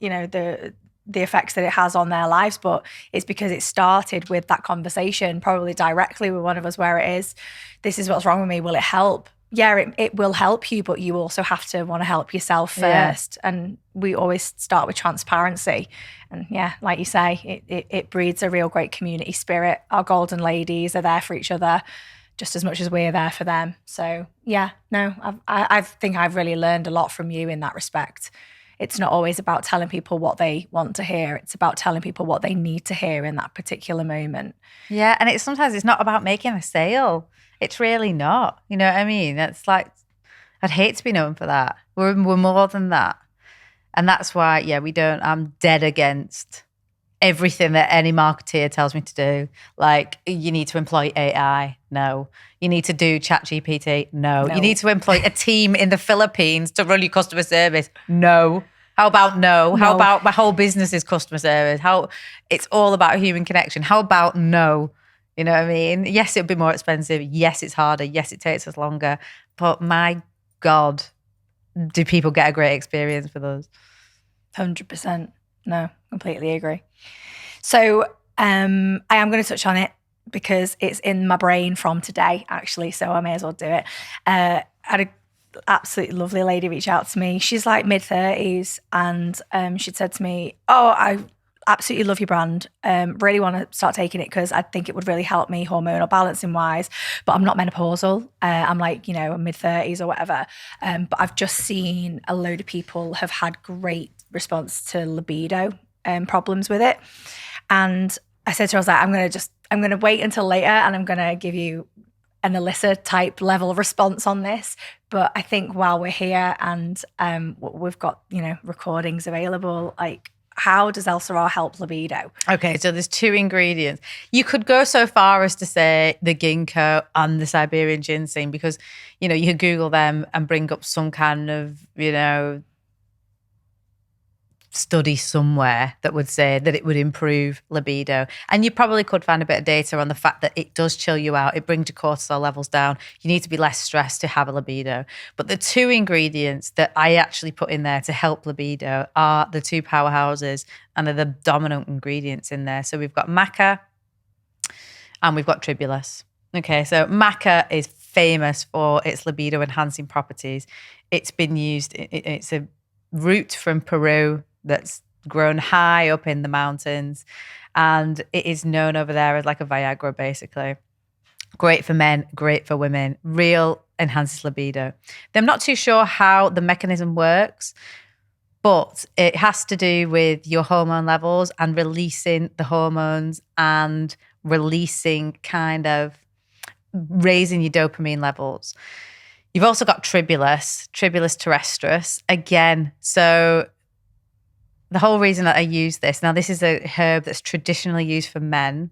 the effects that it has on their lives, but it's because it started with that conversation, probably directly with one of us, where it is, this is what's wrong with me, will it help? Yeah, it will help you, but you also have to want to help yourself first. Yeah. And we always start with transparency. And yeah, like you say, it breeds a real great community spirit. Our golden ladies are there for each other just as much as we're there for them. So yeah, no, I think I've really learned a lot from you in that respect. It's not always about telling people what they want to hear. It's about telling people what they need to hear in that particular moment. Yeah, and sometimes it's not about making a sale. It's really not. You know what I mean? It's like, I'd hate to be known for that. We're more than that. And that's why, I'm dead against everything that any marketeer tells me to do. Like, you need to employ AI. No. You need to do ChatGPT. No. You need to employ a team in the Philippines to run your customer service. No. How about no? How about my whole business is customer service? How it's all about human connection. How about no? You know what I mean? Yes, it'll be more expensive. Yes, it's harder. Yes, it takes us longer. But my God, do people get a great experience with us? 100%. No, completely agree. So I am going to touch on it because it's in my brain from today, actually. So I may as well do it. I had a absolutely lovely lady reach out to me. She's like mid-30s, and she'd said to me, "Oh, I absolutely love your brand. Really want to start taking it because I think it would really help me hormonal balancing wise, but I'm not menopausal. I'm like, mid-30s or whatever. But I've just seen a load of people have had great response to libido problems with it." And I said to her, I was like, I'm going to wait until later and I'm going to give you an Elissa type level of response on this. But I think while we're here and we've got, recordings available, like, how does Elle-Sera help libido? Okay, so there's 2 ingredients. You could go so far as to say the ginkgo and the Siberian ginseng because, you could Google them and bring up some kind of, study somewhere that would say that it would improve libido. And you probably could find a bit of data on the fact that it does chill you out. It brings your cortisol levels down. You need to be less stressed to have a libido. But the 2 ingredients that I actually put in there to help libido are the 2 powerhouses and are the dominant ingredients in there. So we've got maca and we've got tribulus. Okay, so maca is famous for its libido enhancing properties. It's been used, it's a root from Peru that's grown high up in the mountains, and it is known over there as like a Viagra, basically. Great for men, great for women, real enhances libido. I'm not too sure how the mechanism works, but it has to do with your hormone levels and releasing the hormones and releasing kind of raising your dopamine levels. You've also got tribulus terrestris. Again, so the whole reason that I use this, now this is a herb that's traditionally used for men,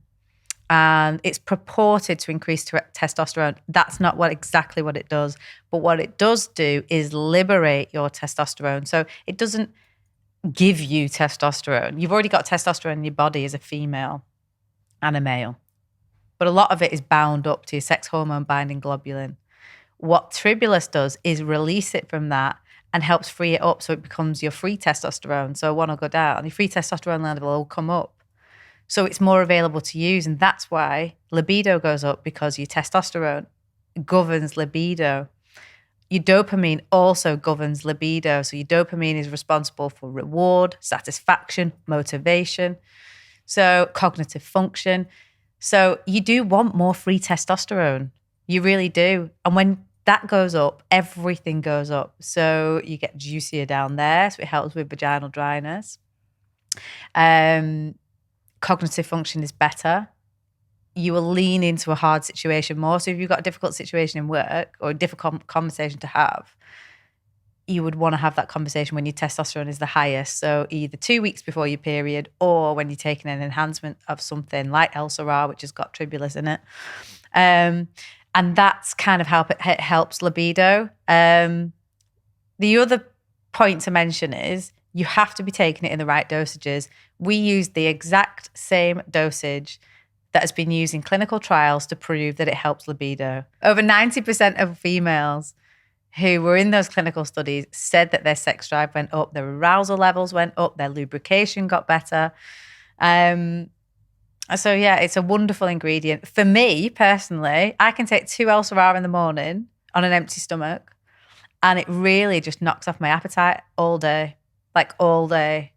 and it's purported to increase testosterone. That's not exactly what it does. But what it does do is liberate your testosterone. So it doesn't give you testosterone. You've already got testosterone in your body as a female and a male. But a lot of it is bound up to your sex hormone binding globulin. What tribulus does is release it from that and helps free it up so it becomes your free testosterone. So one will go down, your free testosterone level will come up. So it's more available to use. And that's why libido goes up, because your testosterone governs libido. Your dopamine also governs libido. So your dopamine is responsible for reward, satisfaction, motivation, so cognitive function. So you do want more free testosterone. You really do. And when that goes up, everything goes up. So you get juicier down there. So it helps with vaginal dryness. Cognitive function is better. You will lean into a hard situation more. So if you've got a difficult situation in work or a difficult conversation to have, you would want to have that conversation when your testosterone is the highest. So either 2 weeks before your period or when you're taking an enhancement of something like Elle-Sera, which has got tribulus in it. And that's kind of how it helps libido. The other point to mention is you have to be taking it in the right dosages. We use the exact same dosage that has been used in clinical trials to prove that it helps libido. Over 90% of females who were in those clinical studies said that their sex drive went up, their arousal levels went up, their lubrication got better. So yeah, it's a wonderful ingredient. For me personally, I can take 2 Elle-Sera in the morning on an empty stomach, and it really just knocks off my appetite all day, like all day.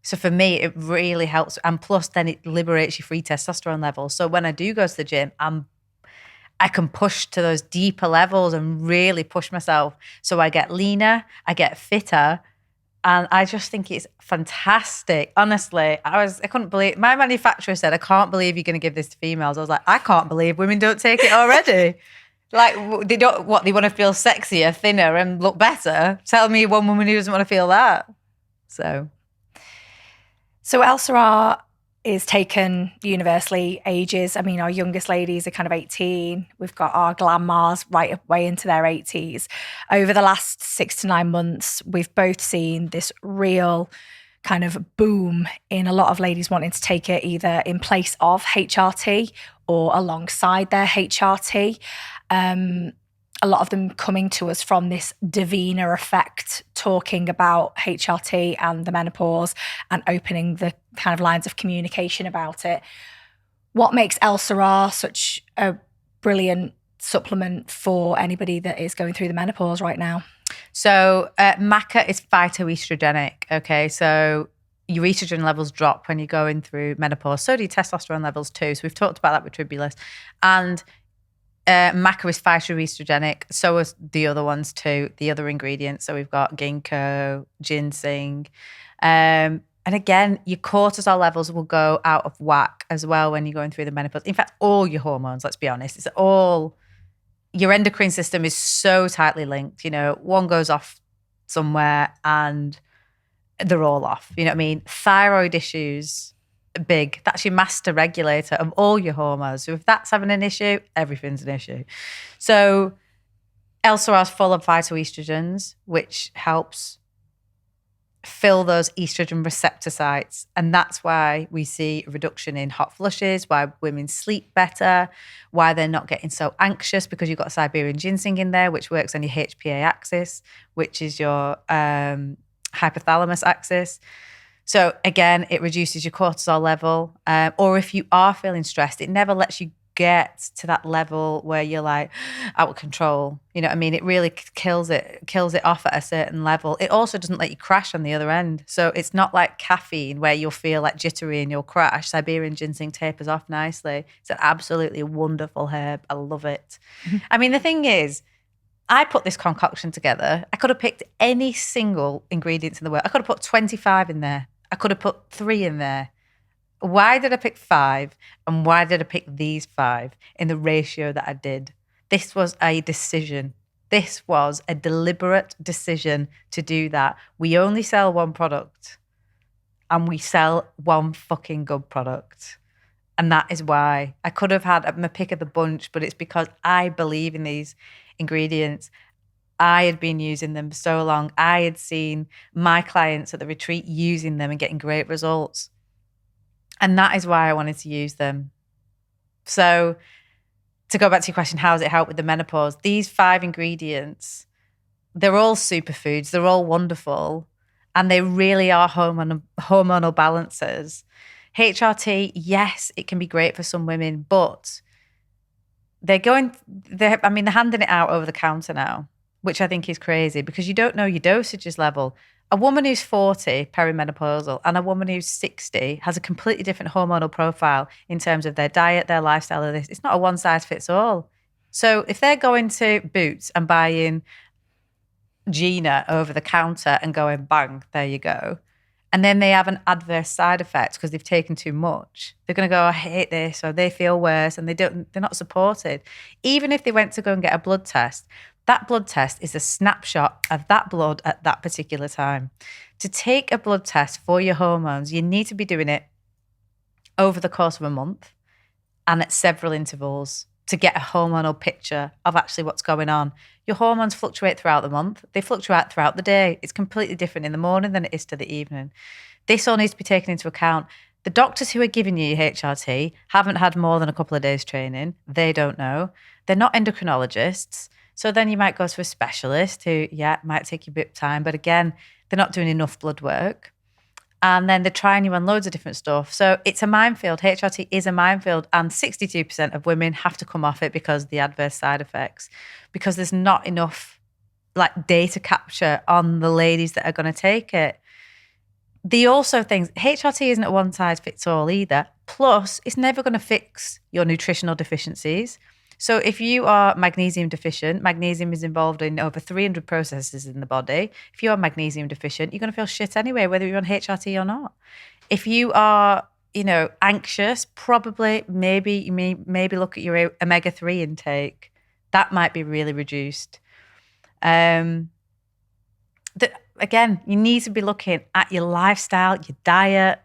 So for me, it really helps. And plus then it liberates your free testosterone levels. So when I do go to the gym, I can push to those deeper levels and really push myself. So I get leaner, I get fitter. And I just think it's fantastic. Honestly, I couldn't believe, my manufacturer said, "I can't believe you're going to give this to females." I was like, I can't believe women don't take it already. Like, they don't, what, they want to feel sexier, thinner and look better? Tell me one woman who doesn't want to feel that. So Elle-Sera is taken universally ages. I mean, our youngest ladies are kind of 18. We've got our grandmas right way into their 80s. Over the last 6 to 9 months, we've both seen this real kind of boom in a lot of ladies wanting to take it either in place of HRT or alongside their HRT. A lot of them coming to us from this Davina effect, talking about HRT and the menopause and opening the kind of lines of communication about it. What makes Elle-Sera such a brilliant supplement for anybody that is going through the menopause right now? So maca is phytoestrogenic, okay? So your estrogen levels drop when you're going through menopause. So do your testosterone levels too. So we've talked about that with Tribulus. And maca is phytoestrogenic. So are the other ones too, the other ingredients. So we've got ginkgo, ginseng. And again, your cortisol levels will go out of whack as well when you're going through the menopause. In fact, all your hormones, let's be honest, it's all... Your endocrine system is so tightly linked. You know, one goes off somewhere and they're all off. You know what I mean? Thyroid issues, big. That's your master regulator of all your hormones. So if that's having an issue, everything's an issue. So Elle-Sera is full of phytoestrogens, which helps fill those estrogen receptor sites. And that's why we see a reduction in hot flushes, why women sleep better, why they're not getting so anxious, because you've got Siberian ginseng in there, which works on your HPA axis, which is your hypothalamus axis. So again, it reduces your cortisol level. Or if you are feeling stressed, it never lets you get to that level where you're like out of control. You know what I mean? It really kills it off at a certain level. It also doesn't let you crash on the other end. So it's not like caffeine where you'll feel like jittery and you'll crash. Siberian ginseng tapers off nicely. It's an absolutely wonderful herb. I love it. I mean, the thing is, I put this concoction together. I could have picked any single ingredient in the world. I could have put 25 in there. I could have put 3 in there. Why did I pick 5? And why did I pick these 5 in the ratio that I did? This was a decision. This was a deliberate decision to do that. We only sell one product and we sell one fucking good product. And that is why I could have had my pick of the bunch, but it's because I believe in these ingredients. I had been using them for so long. I had seen my clients at the retreat using them and getting great results. And that is why I wanted to use them. So to go back to your question, how does it help with the menopause? These 5 ingredients, they're all superfoods. They're all wonderful. And they really are hormonal balancers. HRT, yes, it can be great for some women, but they're handing it out over the counter now, which I think is crazy because you don't know your dosages level. A woman who's 40, perimenopausal, and a woman who's 60 has a completely different hormonal profile in terms of their diet, their lifestyle, of this. It's not a one size fits all. So if they're going to Boots and buying Gina over the counter and going, bang, there you go, and then they have an adverse side effect because they've taken too much, they're going to go, I hate this, or they feel worse, and they're not supported. Even if they went to go and get a blood test, that blood test is a snapshot of that blood at that particular time. To take a blood test for your hormones, you need to be doing it over the course of a month and at several intervals to get a hormonal picture of actually what's going on. Your hormones fluctuate throughout the month. They fluctuate throughout the day. It's completely different in the morning than it is to the evening. This all needs to be taken into account. The doctors who are giving you your HRT haven't had more than a couple of days training. They don't know. They're not endocrinologists. So then you might go to a specialist who, might take you a bit of time. But again, they're not doing enough blood work. And then they're trying you on loads of different stuff. So it's a minefield. HRT is a minefield. And 62% of women have to come off it because of the adverse side effects, because there's not enough data capture on the ladies that are going to take it. HRT isn't a one size fits all either. Plus, it's never going to fix your nutritional deficiencies. So if you are magnesium deficient, magnesium is involved in over 300 processes in the body. If you are magnesium deficient, you're going to feel shit anyway, whether you're on HRT or not. If you are, anxious, probably maybe look at your omega-3 intake. That might be really reduced. Again, you need to be looking at your lifestyle, your diet,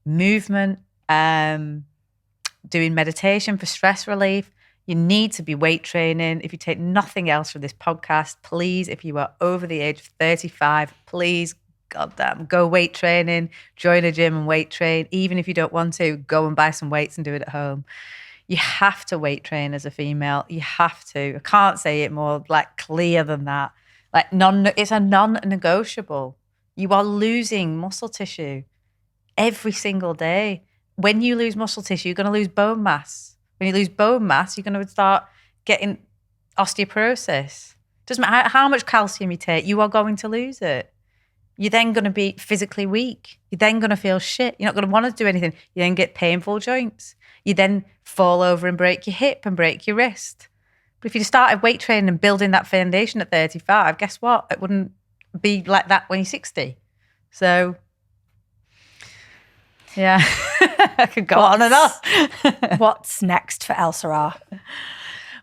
movement, doing meditation for stress relief. You need to be weight training. If you take nothing else from this podcast, please, if you are over the age of 35, please, goddamn, go weight training, join a gym and weight train. Even if you don't want to, go and buy some weights and do it at home. You have to weight train as a female. You have to. I can't say it more like clear than that. Like it's a non-negotiable. You are losing muscle tissue every single day. When you lose muscle tissue, you're going to lose bone mass. When you lose bone mass, you're going to start getting osteoporosis. Doesn't matter how much calcium you take, you are going to lose it. You're then going to be physically weak. You're then going to feel shit. You're not going to want to do anything. You then get painful joints. You then fall over and break your hip and break your wrist. But if you started weight training and building that foundation at 35, guess what? It wouldn't be like that when you're 60. So, yeah, I could go on and on. What's next for Elle-Sera?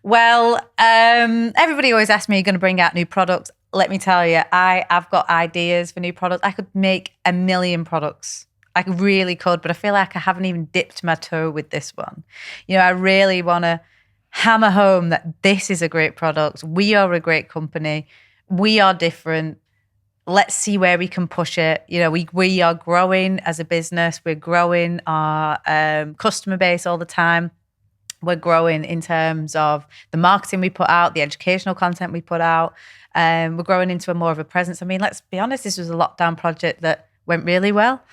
Well, everybody always asks me, are you going to bring out new products? Let me tell you, I've got ideas for new products. I could make 1 million products. I really could, but I feel like I haven't even dipped my toe with this one. You know, I really want to hammer home that this is a great product. We are a great company. We are different. Let's see where we can push it. You know, we are growing as a business. We're growing our customer base all the time. We're growing in terms of the marketing we put out, the educational content we put out. We're growing into more of a presence. I mean, let's be honest, this was a lockdown project that went really well,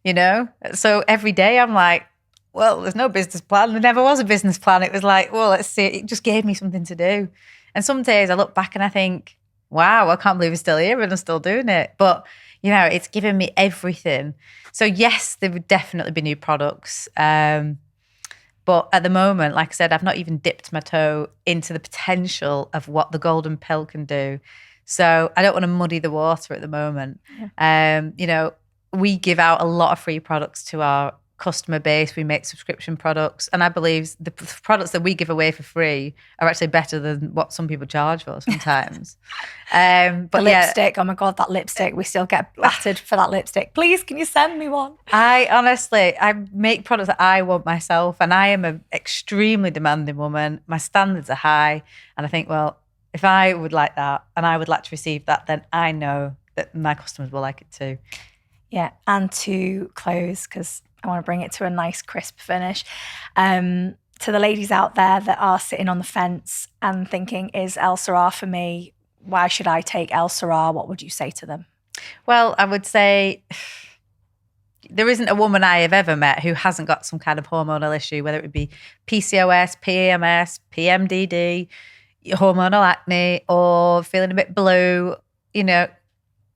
you know? So every day I'm like, well, there's no business plan. There never was a business plan. It was like, well, let's see. It just gave me something to do. And some days I look back and I think, wow, I can't believe we're still here and I'm still doing it. But, you know, it's given me everything. So yes, there would definitely be new products. But at the moment, like I said, I've not even dipped my toe into the potential of what the golden pill can do. So I don't want to muddy the water at the moment. Yeah. You know, we give out a lot of free products to our customer base. We make subscription products. And I believe the products that we give away for free are actually better than what some people charge for sometimes. But the lipstick, oh my God, that lipstick. We still get battered for that lipstick. Please, can you send me one? I make products that I want myself, and I am an extremely demanding woman. My standards are high. And I think, well, if I would like that and I would like to receive that, then I know that my customers will like it too. Yeah, and to close, because I want to bring it to a nice crisp finish. To the ladies out there that are sitting on the fence and thinking, is Elle-Sera for me? Why should I take Elle-Sera? What would you say to them? Well, I would say there isn't a woman I have ever met who hasn't got some kind of hormonal issue, whether it be PCOS, PMS, PMDD, hormonal acne, or feeling a bit blue, you know,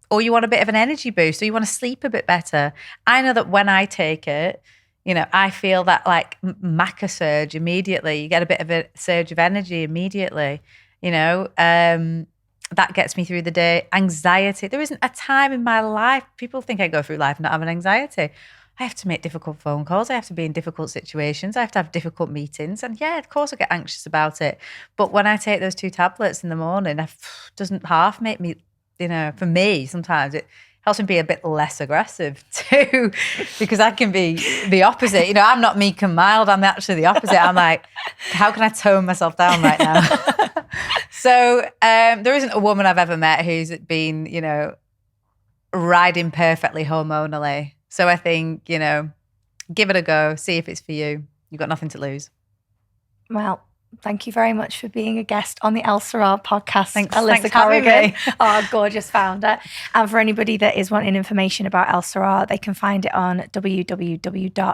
or you want a bit of an energy boost, or you want to sleep a bit better. I know that when I take it, you know, I feel that like maca surge immediately. You get a bit of a surge of energy immediately, you know. That gets me through the day. Anxiety. There isn't a time in my life, people think I go through life not having anxiety. I have to make difficult phone calls. I have to be in difficult situations. I have to have difficult meetings. And yeah, of course I get anxious about it. But when I take those 2 tablets in the morning, it doesn't half make me, you know, for me, sometimes it helps me be a bit less aggressive too, because I can be the opposite. You know, I'm not meek and mild. I'm actually the opposite. I'm like, how can I tone myself down right now? So there isn't a woman I've ever met who's been, you know, riding perfectly hormonally. So I think, you know, give it a go. See if it's for you. You've got nothing to lose. Well, thank you very much for being a guest on the Elle-Sera podcast. Thanks, Elissa Corrigan, our gorgeous founder. And for anybody that is wanting information about Elle-Sera, they can find it on www.l-sera.com,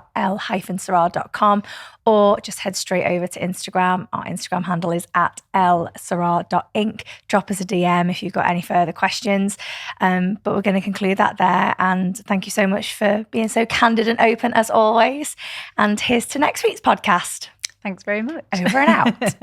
or just head straight over to Instagram. Our Instagram handle is @elle-sera.inc. Drop us a DM if you've got any further questions. But we're going to conclude that there. And thank you so much for being so candid and open as always. And here's to next week's podcast. Thanks very much. Over and out.